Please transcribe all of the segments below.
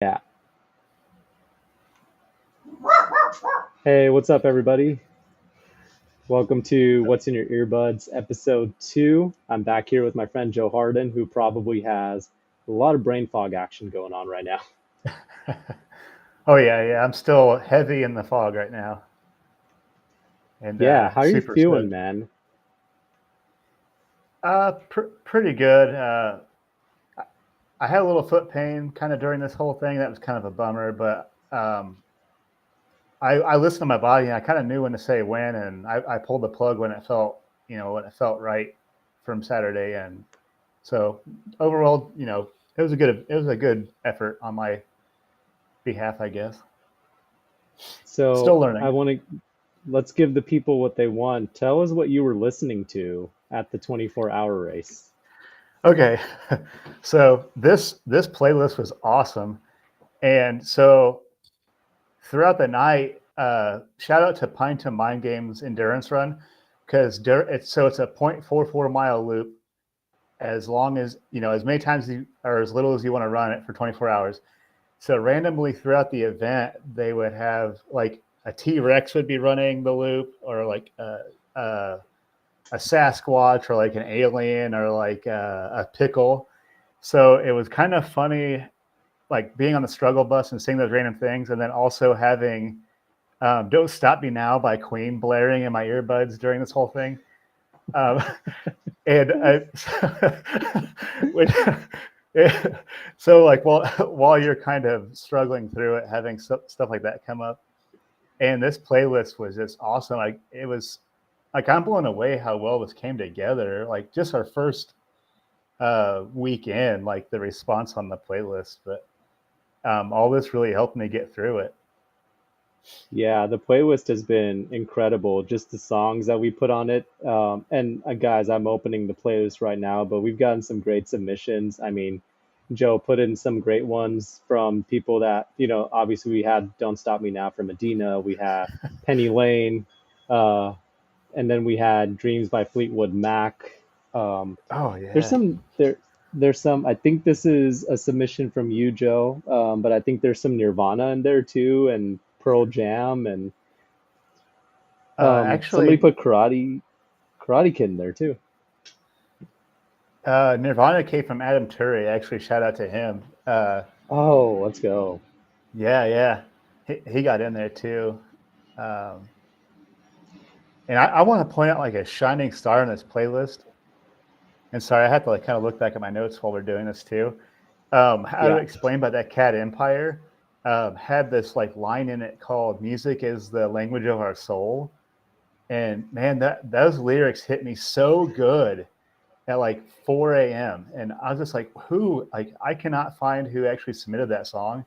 Yeah. Hey, what's up, everybody? Welcome to What's in Your Earbuds, episode 2. I'm back here with my friend Joe Hardin, who probably has a lot of brain fog action going on right now. Oh yeah. I'm still heavy in the fog right now, and Yeah, how are you super feeling, stoked. man? Pretty good. I had a little foot pain kind of during this whole thing. That was kind of a bummer, but I listened to my body and I kind of knew when to say when, and I pulled the plug when it felt, when it felt right from Saturday, and so overall, it was a good effort on my behalf, I guess. So, Still I learning. want to let's give the people what they want. Tell us what you were listening to at the 24-hour race. Okay, so this playlist was awesome. And so throughout the night, shout out to Pine to Mind Games endurance run because it's a 0.44 mile loop as long as as many times or as little as you want to run it for 24 hours. So randomly throughout the event, they would have like a T-Rex would be running the loop, or like a Sasquatch, or like an alien, or like a pickle. So it was kind of funny, like being on the struggle bus and seeing those random things, and then also having "Don't Stop Me Now" by Queen blaring in my earbuds during this whole thing. Um, and which, so like while you're kind of struggling through it, having stuff like that come up, and this playlist was just awesome. Like it was, like I'm blown away how well this came together. Like just our first weekend, like the response on the playlist, but all this really helped me get through it. Yeah, the playlist has been incredible. Just the songs that we put on it. And guys, I'm opening the playlist right now, but we've gotten some great submissions. I mean, Joe put in some great ones from people that, obviously we had Don't Stop Me Now from Medina. We had Penny Lane, uh, and then we had Dreams by Fleetwood Mac. Um, Oh there's yeah. some there's some. I think this is a submission from you, Joe. But I think there's some Nirvana in there too, and Pearl Jam, and somebody Actually, put Karate Kid in there too. Nirvana came from Adam Turry. Actually, shout out to him. Oh, let's go. Yeah. He got in there too. Um, and I want to point out like a shining star in this playlist. And sorry, I had to like kind of look back at my notes while we're doing this too. How to Yeah. explain, but that Cat Empire had this like line in it called "Music is the language of our soul," and man, that those lyrics hit me so good at like 4 a.m. And I was just like, who? Like, I cannot find who actually submitted that song,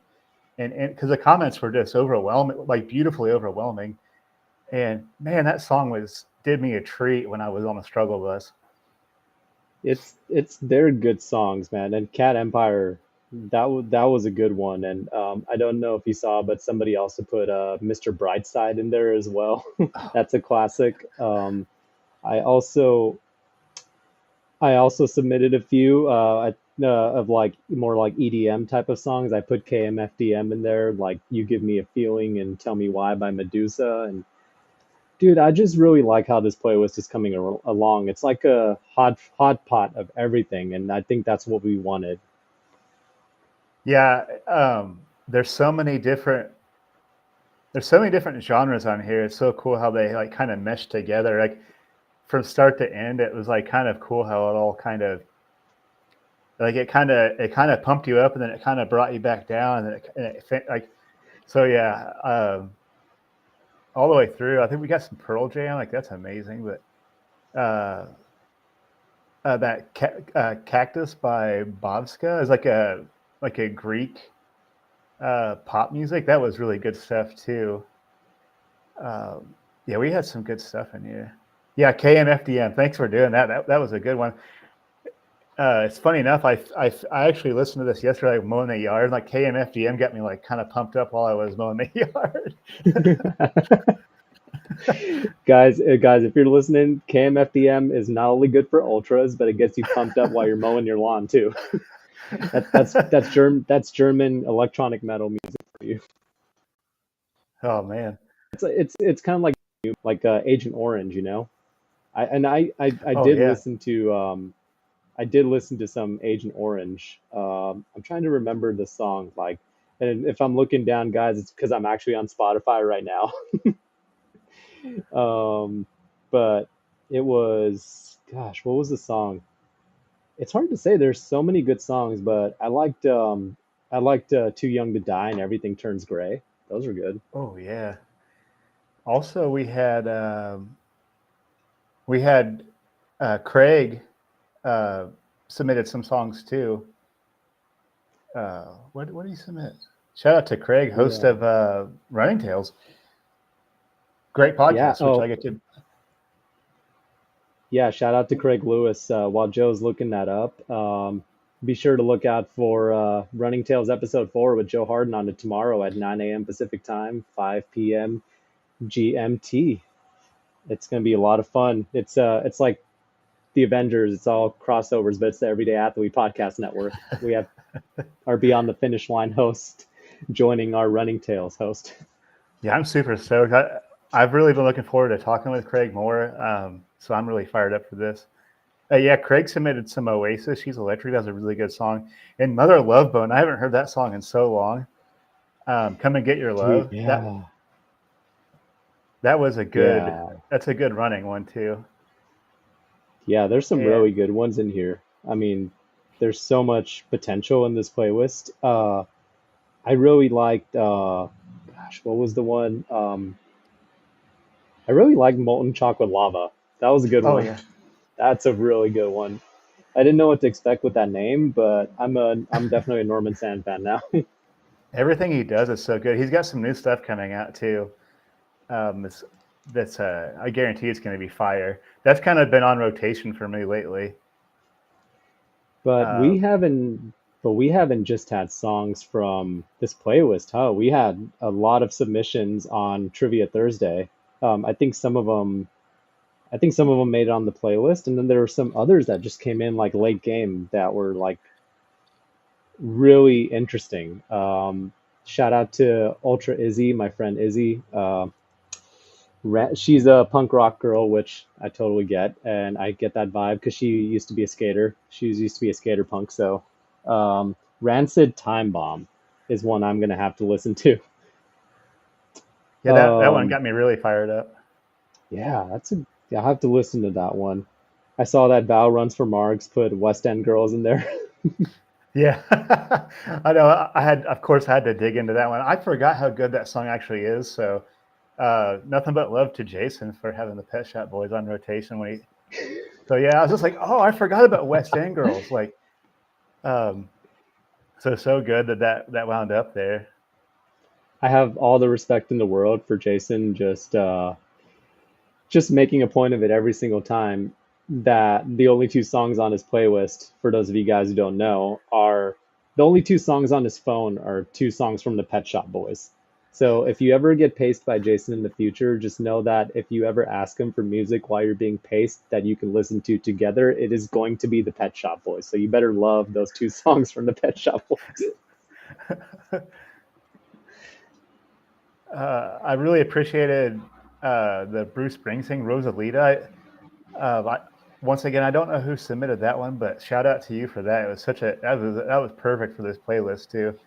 and because the comments were just overwhelming, like beautifully overwhelming. And man, that song was did me a treat when I was on the struggle bus. It's they're good songs, man. And Cat Empire, that was a good one. And I don't know if you saw, but somebody also put Mr. Brightside in there as well. That's a classic. I also I also submitted a few of like more like EDM type of songs. I put KMFDM in there, like "You Give Me a Feeling" and "Tell Me Why" by Medusa. And dude, I just really like how this playlist is coming along. It's like a hot pot of everything, and I think that's what we wanted. Yeah, there's so many different genres on here. It's so cool how they like kind of mesh together. Like from start to end, it was like kind of cool how it all kind of like it kind of pumped you up, and then it kind of brought you back down, and then like so yeah, all the way through. I think we got some Pearl Jam, like that's amazing. But that Cactus by Bobska is like a Greek pop music. That was really good stuff too. Yeah, we had some good stuff in here. Yeah, KMFDM. Thanks for doing that. That was a good one. It's funny enough. I actually listened to this yesterday, like, mowing the yard. Like KMFDM got me like kind of pumped up while I was mowing the yard. Guys, if you're listening, KMFDM is not only good for ultras, but it gets you pumped up while you're mowing your lawn too. That's German electronic metal music for you. Oh man. It's kind of like Agent Orange, you know. I Oh did yeah. listen to I did listen to some Agent Orange. I'm trying to remember the song like, and if I'm looking down, guys, it's because I'm actually on Spotify right now. um, but it was, gosh, what was the song? It's hard to say. There's so many good songs, but I liked Too Young to Die and Everything Turns Gray. Those are good. Oh yeah. Also, we had Craig uh, submitted some songs too. What did he submit? Shout out to Craig, host Yeah. of Running Tales. Great Yeah. podcast, which I Oh, get to. yeah. Shout out to Craig Lewis. While Joe's looking that up, be sure to look out for Running Tales episode 4 with Joe Hardin on it tomorrow at 9 a.m. Pacific time, 5 p.m. GMT. It's gonna be a lot of fun. It's like the Avengers. It's all crossovers, but it's the Everyday Athlete Podcast Network. We have our Beyond the Finish Line host joining our Running Tales host. Yeah, I'm super stoked. I've really been looking forward to talking with Craig more. So I'm really fired up for this. Yeah, Craig submitted some Oasis. She's Electric. That's a really good song. And Mother Love Bone. I haven't heard that song in so long. Come and Get Your Dude, Love. That yeah. that was a good. Yeah. That's a good running one too. Yeah, there's some And really good ones in here. I mean, there's so much potential in this playlist. I really liked gosh, what was the one? I really liked Molten Chocolate Lava. That was a good oh one. yeah, That's a really good one. I didn't know what to expect with that name, but I'm definitely a Norman Sand fan now. everything he does is so good. He's got some new stuff coming out too. It's, that's I guarantee it's going to be fire. That's kind of been on rotation for me lately. But Uh, we haven't just had songs from this playlist, huh? We had a lot of submissions on Trivia Thursday. I think some of them made it on the playlist, and then there were some others that just came in like late game that were like really interesting. Shout out to Ultra Izzy, my friend Izzy. She's a punk rock girl, which I totally get, and I get that vibe because she used to be a skater. She used to be a skater punk. So, Rancid Time Bomb is one I'm gonna have to listen to. yeah, that one Um, got me really fired up. yeah, yeah, I have to listen to that one. I saw that Val Runs for Margs put West End Girls in there. Yeah, I know. I had, of course, I had to dig into that one. I forgot how good that song actually is. So, nothing but love to Jason for having the Pet Shop Boys on rotation when he. So yeah, I was just like, oh, I forgot about West End Girls. Like, um, so good that wound up there. I have all the respect in the world for Jason just making a point of it every single time that the only two songs on his playlist, for those of you guys who don't know, are the only two songs on his phone are two songs from the Pet Shop Boys. So if you ever get paced by Jason in the future, just know that if you ever ask him for music while you're being paced that you can listen to together, it is going to be the Pet Shop Boys. So you better love those two songs from the Pet Shop Boys. I really appreciated the Bruce Springsteen Rosalita. Once again, I don't know who submitted that one, but shout out to you for that. It was that was perfect for this playlist too.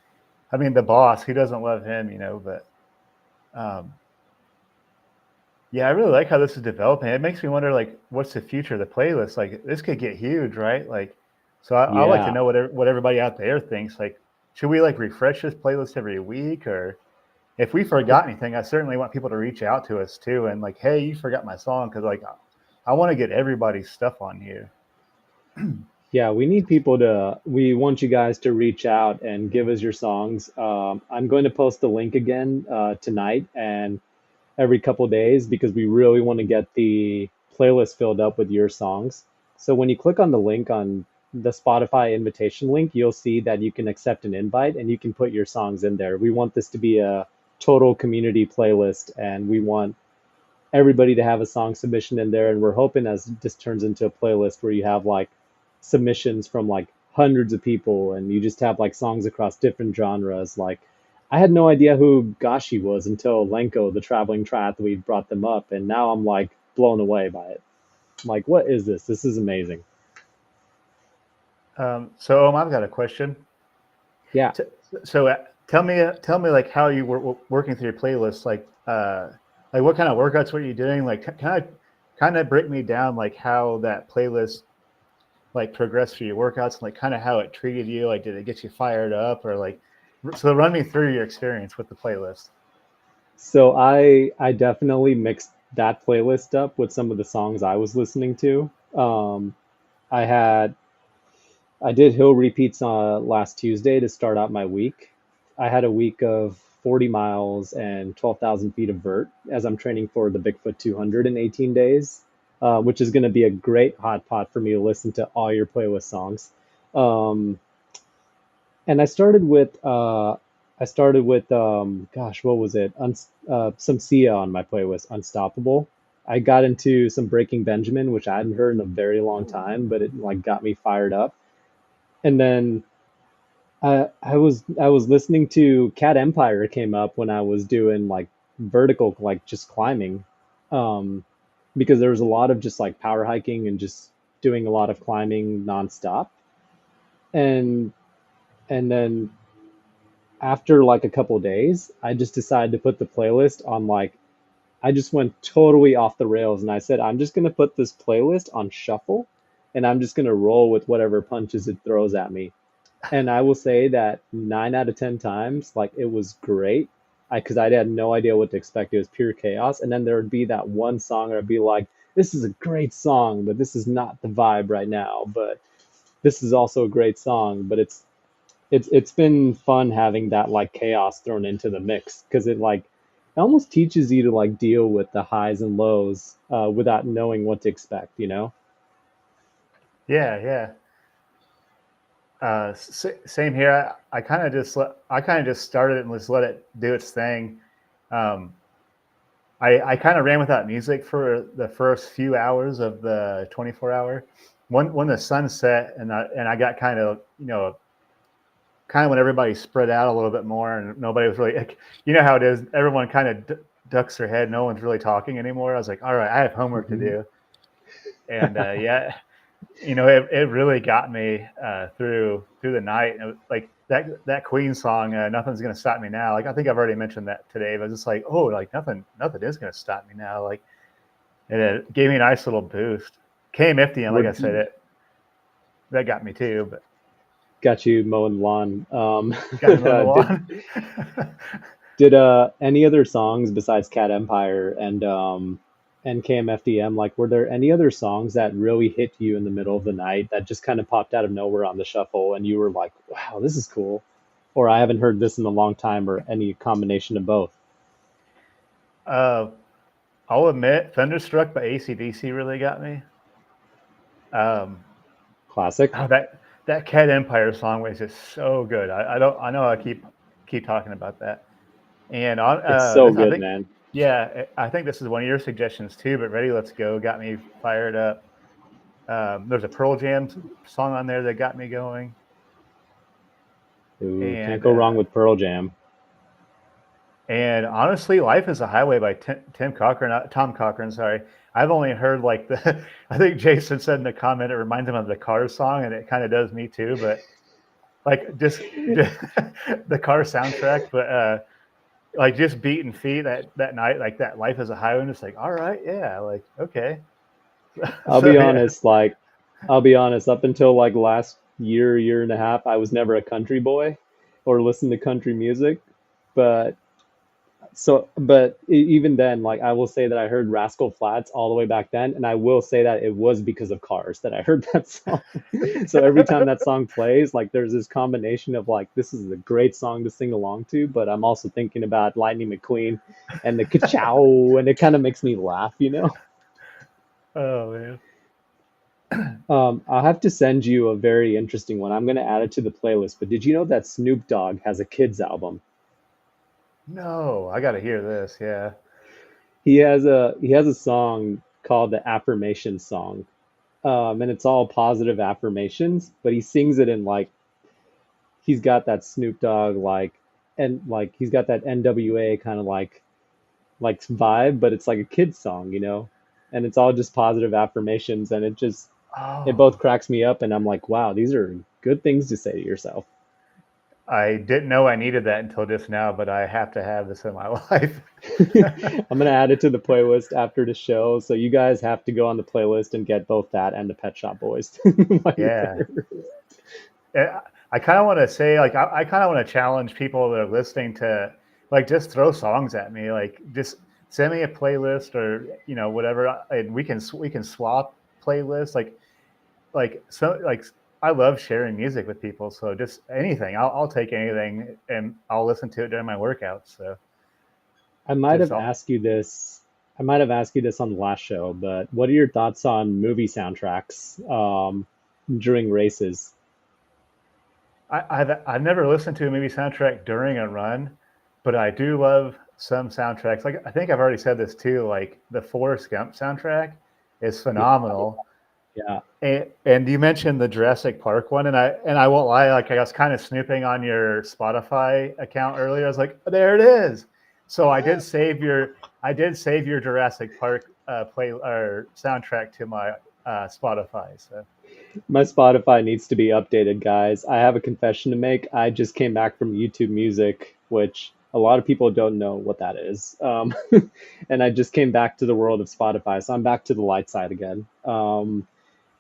I mean, the boss, who doesn't love him, but um, yeah, I really like how this is developing. It makes me wonder, like, what's the future of the playlist? Like, this could get huge, right? Like, so I like to Yeah. know what everybody out there thinks. Like, should we like refresh this playlist every week, or if we forgot anything, I certainly want people to reach out to us too, and like, hey, you forgot my song, because like, I want to get everybody's stuff on here. Yeah, we want you guys to reach out and give us your songs. I'm going to post the link again tonight and every couple days because we really want to get the playlist filled up with your songs. So when you click on the link on the Spotify invitation link, you'll see that you can accept an invite and you can put your songs in there. We want this to be a total community playlist and we want everybody to have a song submission in there. And we're hoping as this turns into a playlist where you have like submissions from like hundreds of people, and you just have like songs across different genres. Like, I had no idea who Gashi was until Lenko, the traveling triathlete, brought them up, and now I'm like blown away by it. I'm like, what is this? This is amazing. So I've got a question. Yeah. So tell me like how you were working through your playlist. Like what kind of workouts were you doing? Like kind of break me down like how that playlist like progressed through your workouts and like kind of how it treated you. Like did it get you fired up or like so run me through your experience with the playlist. So I definitely mixed that playlist up with some of the songs I was listening to. I had I did hill repeats last Tuesday to start out my week. I had a week of 40 miles and 12,000 feet of vert as I'm training for the Bigfoot 200 in 18 days, which is going to be a great hot pot for me to listen to all your playlist songs. Um, and gosh, what was it? Some Sia on my playlist, Unstoppable. I got into some Breaking Benjamin, which I hadn't heard in a very long time, but it like got me fired up. And then I was listening to Cat Empire came up when I was doing like vertical, like just climbing, um, because there was a lot of just like power hiking and just doing a lot of climbing nonstop. And and then after like a couple days, I just decided to put the playlist on like I just went totally off the rails and I said I'm just gonna put this playlist on shuffle and I'm just gonna roll with whatever punches it throws at me. And I will say that 9 out of 10 times, like it was great. Because I had no idea what to expect. It was pure chaos. And then there would be that one song where I'd be like, this is a great song, but this is not the vibe right now. But this is also a great song. But it's been fun having that like chaos thrown into the mix because it almost teaches you to like deal with the highs and lows without knowing what to expect, you know? Yeah, yeah. Same here. I kind of just started it and just let it do its thing. Um, I kind of ran without music for the first few hours of the 24-hour. When the sun set and I got kind of kind of when everybody spread out a little bit more and nobody was really like, you know how it is. Everyone kind of ducks their head. No one's really talking anymore. I was like, all right, I have homework to Mhm. do. And yeah, it really got me through the night. And like that Queen song, "Nothing's Gonna Stop Me Now." Like I think I've already mentioned that today, but it's just like, oh, like nothing is gonna stop me now. Like it gave me a nice little boost. KMFDM, like What I said, it that got me too, but got you mowing the lawn? got me mowing the Did lawn. Did any other songs besides Cat Empire and KMFDM, like were there any other songs that really hit you in the middle of the night that just kind of popped out of nowhere on the shuffle and you were like, wow, this is cool, or I haven't heard this in a long time, or any combination of both? uh, I'll admit, "Thunderstruck" by AC/DC really got me. Um, Classic. oh, that Cat Empire song was just so good. I don't I know I keep talking about that. And on It's so this, I good, think, man. yeah, I think this is one of your suggestions too. But "Ready, Let's Go" got me fired up. There's a Pearl Jam song on there that got me going, Ooh, can't and go wrong with Pearl Jam. honestly, "Life Is a Highway" by Tim Cochran, Tom Cochran. Sorry, I've only heard like the. I think Jason said in the comment it reminds him of the Cars song, and it kind of does me too. But like just the car soundtrack, but like just beating feet that night, like that "Life Is a Highway." And it's like, all right, yeah, like okay. I'll So be yeah, honest, like I'll be honest, up until like last year and a half, I was never a country boy or listened to country music. But even then, like I will say that I heard Rascal Flatts all the way back then, and I will say that it was because of Cars that I heard that song. So every time that song plays, like there's this combination of like this is a great song to sing along to, but I'm also thinking about Lightning McQueen and the ka-chow, and it kind of makes me laugh, you know? oh man, I'll have to send you a very interesting one. I'm going to add it to the playlist. But did you know that Snoop Dogg has a kids album? no, I got to hear this. Yeah, He has a song called the Affirmation Song. and it's all positive affirmations, but he sings it in like he's got that Snoop Dogg like and like he's got that NWA kind of like vibe, but it's like a kid's song, you know? And it's all just positive affirmations and it both Oh, cracks me up and I'm like, wow, these are good things to say to yourself. I didn't know I needed that until just now, but I have to have this in my life. I'm gonna add it to the playlist after the show, so you guys have to go on the playlist and get both that and the Pet Shop Boys while you're Yeah. there. I kind of want to say, like, I kind of want to challenge people that are listening to, like, just throw songs at me, like, just send me a playlist or whatever, and we can swap playlists, like I love sharing music with people, so just anything, I'll take anything and I'll listen to it during my workouts. So I might just have all, asked you this. I might have asked you this on the last show, but what are your thoughts on movie soundtracks during races? I've never listened to a movie soundtrack during a run, but I do love some soundtracks. Like I think I've already said this too. Like the Forrest Gump soundtrack is Yeah, phenomenal. yeah. And you mentioned the Jurassic Park one, and I won't lie, like I was kind of snooping on your Spotify account earlier. I was like, there it is. So I did save your Jurassic Park play or soundtrack to my Spotify. So My Spotify needs to be updated, guys. I have a confession to make. I just came back from YouTube Music, which a lot of people don't know what that is. And I just came back to the world of Spotify, so I'm back to the light side again.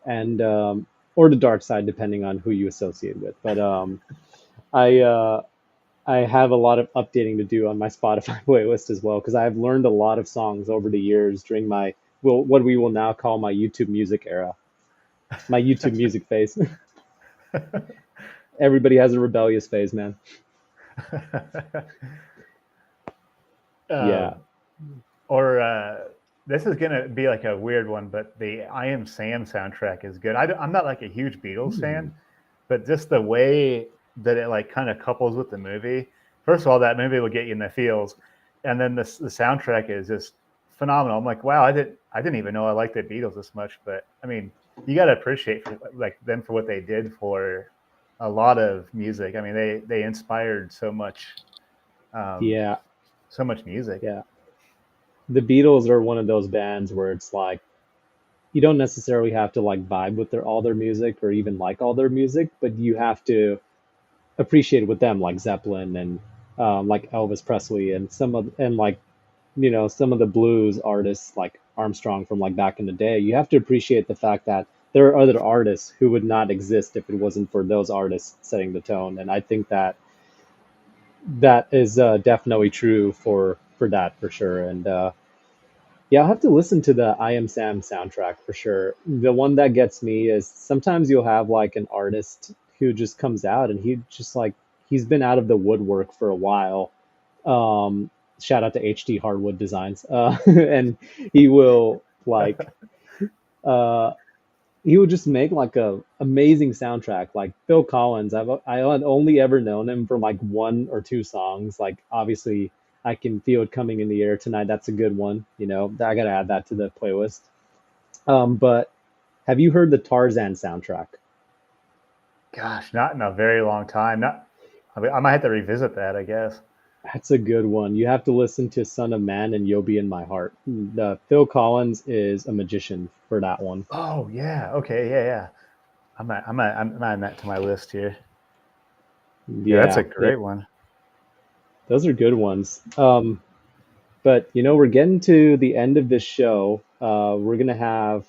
And or the dark side, depending on who you associate with. But I I have a lot of updating to do on my Spotify playlist as well because I've learned a lot of songs over the years during my what we will now call my YouTube Music era, my YouTube Music phase. Everybody has a rebellious phase, man. Yeah. um, or this is gonna be like a weird one, but the I Am Sam soundtrack is good. I'm not like a huge Beatles Hmm. fan, but just the way that it like kind of couples with the movie. First of all, that movie will get you in the feels, and then the soundtrack is just phenomenal. I'm like, wow, I didn't even know I liked the Beatles this much. But I mean, you got to appreciate like them for what they did for a lot of music. I mean, they inspired um, Yeah. so much music. Yeah. The Beatles are one of those bands where it's like you don't necessarily have to like vibe with all their music or even like all their music, but you have to appreciate it with them, like Zeppelin and like Elvis Presley and like some of the blues artists like Armstrong from like back in the day. You have to appreciate the fact that there are other artists who would not exist if it wasn't for those artists setting the tone. And I think that that is definitely true for that for sure. And yeah, I'll have to listen to the I Am Sam soundtrack for sure. The one that gets me is sometimes you'll have like an artist who just comes out and he just like he's been out of the woodwork for a while. Shout out to HD Hardwood Designs. And he will like uh he would just make like a amazing soundtrack. Like Phil Collins, I had only ever known him from like one or two songs. Like obviously, I can feel it coming in the air tonight. That's a good one. You know, I gotta add that to the playlist. But have you heard the Tarzan soundtrack? Gosh, not in a very long time. Not. I mean, I might have to revisit that, I guess. That's a good one. You have to listen to Son of Man and You'll Be in My Heart. The Phil Collins is a magician for that one. Oh yeah. Okay. Yeah. Yeah. I'm adding that to my list here. Yeah, that's a Yeah, great one. those are good ones. But we're getting to the end of this show. We're gonna have,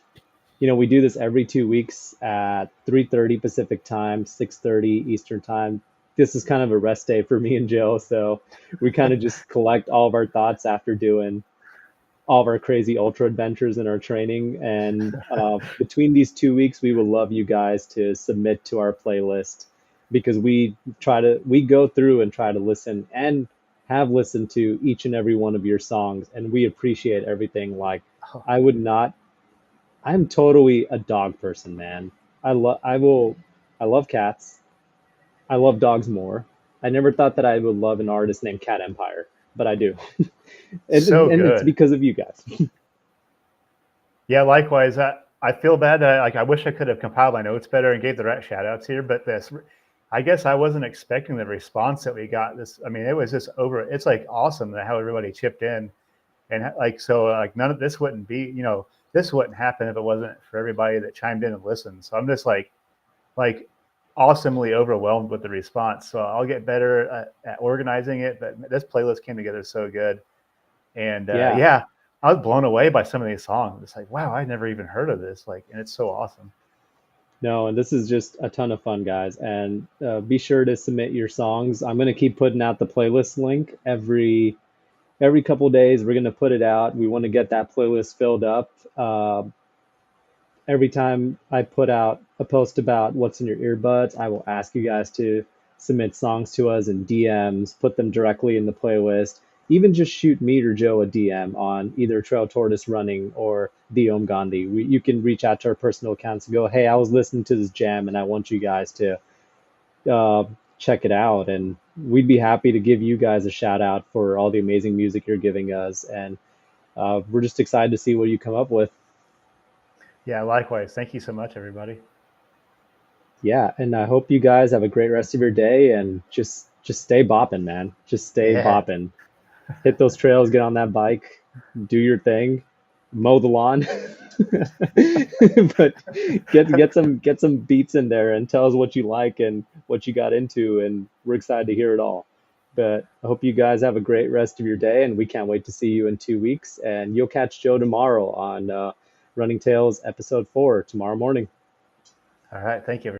we do this every 2 weeks at 3:30 Pacific time, 6:30 Eastern time. This is kind of a rest day for me and Jill, so we kind of just collect all of our thoughts after doing all of our crazy ultra adventures in our training. And between these 2 weeks, we would love you guys to submit to our playlist because we go through and try to listen and have listened to each and every one of your songs, and we appreciate everything. Like Oh, I would not. I'm totally a dog person, man. I love cats. I love dogs more. I never thought that I would love an artist named Cat Empire, but I do. and, so and it's good. because of you guys. Yeah. Likewise. I feel bad that I wish I could have compiled my notes better and gave the right shout outs here, but this, I guess I wasn't expecting the response that we got. This, I mean, it was just over. It's like awesome that how everybody chipped in, and like so, like none of this wouldn't be, this wouldn't happen if it wasn't for everybody that chimed in and listened. So I'm just like awesomely overwhelmed with the response. So I'll get better at organizing it. But this playlist came together so good, and Yeah. yeah, I was blown away by some of these songs. It's like, wow, I never even heard of this. Like, and it's so awesome. No, and this is just a ton of fun, guys. And be sure to submit your songs. I'm gonna keep putting out the playlist link every couple days. We're gonna put it out. We want to get that playlist filled up. Every time I put out a post about what's in your earbuds, I will ask you guys to submit songs to us in DMs, put them directly in the playlist. Even just shoot me or Joe a DM on either Trail Tortoise Running or the Gandhi. You can reach out to our personal accounts and go, hey, I was listening to this jam and I want you guys to uh, check it out. And we'd be happy to give you guys a shout out for all the amazing music you're giving us. And we're just excited to see what you come up with. Yeah, likewise. Thank you so much, everybody. Yeah, and I hope you guys have a great rest of your day and just stay bopping, man. Just stay Yeah. bopping. Hit those trails, get on that bike, do your thing, mow the lawn. But get some beats in there and tell us what you like and what you got into, and we're excited to hear it all. But I hope you guys have a great rest of your day, and we can't wait to see you in 2 weeks. And you'll catch Joe tomorrow on Running Tales episode 4 tomorrow morning. All right. Thank you.